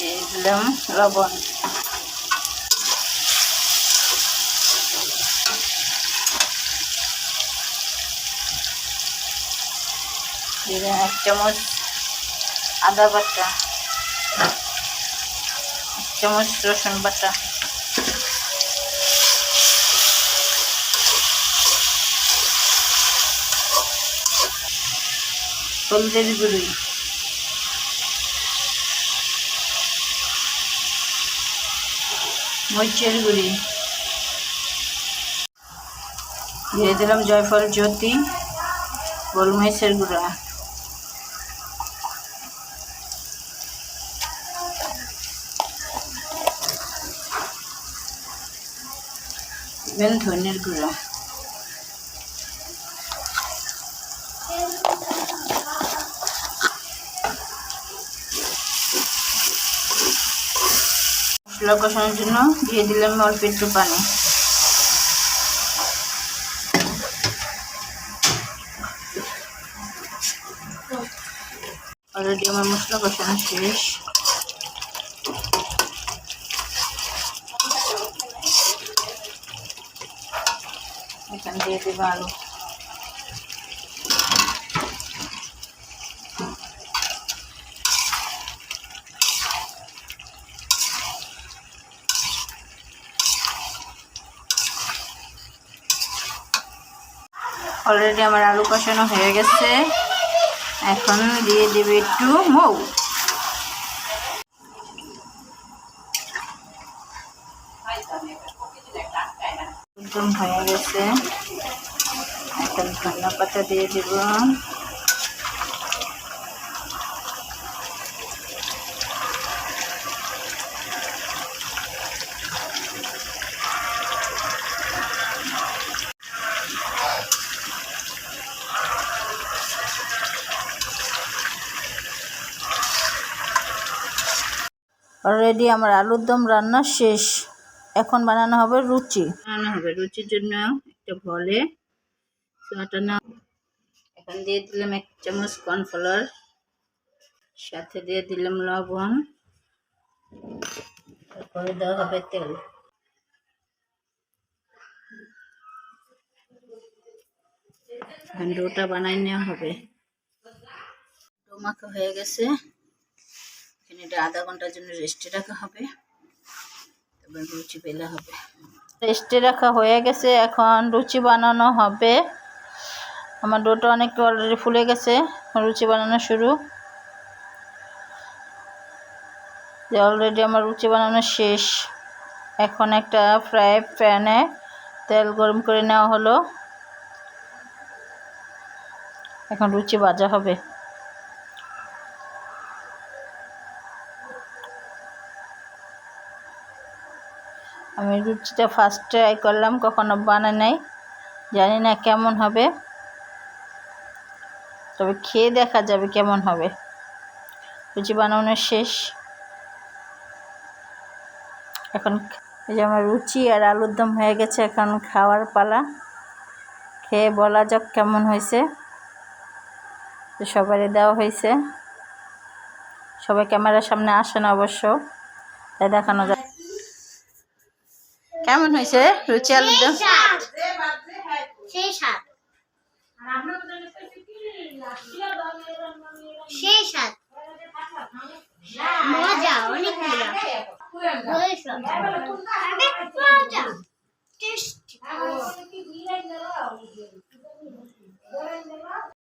দিয়ে দিলাম লবণ, দিলাম 1 চামচ আদা বাটা, 1 চামচ রসুন বাটা, হলদের গুঁড়ি, মরিচের গুঁড়ি, দিয়ে দিলাম জয়ফল জ্যোতি, গোলমরিচের গুঁড়া, ধনের গুঁড়া, মশলা কষানোর জন্য দিয়ে দিলাম অল্প একটু পানি। অলরেডি আমার মশলা কষানো শেষ। এখানে দিয়ে দেবো আলু, অলরেডি আমার আলু কষানো হয়ে গেছে। এখন দিয়ে দেবে একটু মৌ, একদম হয়ে গেছে। এখন ধনিয়া পাতা দিয়ে দেব, অলরেডি আমার আলুর দম রান্না শেষ। এখন বানানো হবে লুচি। লুচির জন্য একটা বলে আটা, এখন দিয়ে দিলাম 1 চামচ কর্নফ্লাওয়ার, সাথে দিয়ে দিলাম লবণ, তারপরে দেওয়া হবে তেল। এখন ডোটা বানাই নেওয়া হবে। ডো মাখা হয়ে গেছে, এখানে এটা আধা ঘন্টার জন্য রেস্টে রাখা হবে, তারপর লুচি বেলা হবে। রেস্টে রাখা হয়ে গেছে, এখন লুচি বানানো হবে। আমার ডোটা অনেক অলরেডি ফুলে গেছে, লুচি বানানো শুরু। অলরেডি আমার লুচি বানানো শেষ। এখন একটা ফ্রাই প্যানে তেল গরম করে নেওয়া হলো, এখন লুচি ভাজা হবে। আমি লুচিটা ফার্স্ট ট্রাই করলাম, কখনো বানাই নাই, জানি না কেমন হবে, তবে খেয়ে দেখা যাবে কেমন হবে। লুচি বানানো শেষ। এখন এই যে আমার লুচি আর আলুর দম হয়ে গেছে, এখন খাওয়ার পালা। খেয়ে বলা যাক কেমন হয়েছে। তো সবারই দেওয়া হয়েছে, সবাই ক্যামেরার সামনে আসে না অবশ্য, তাই দেখানো যায়। কেমন হয়েছে লুচি আলুর দম? মজা, অনেক মজা।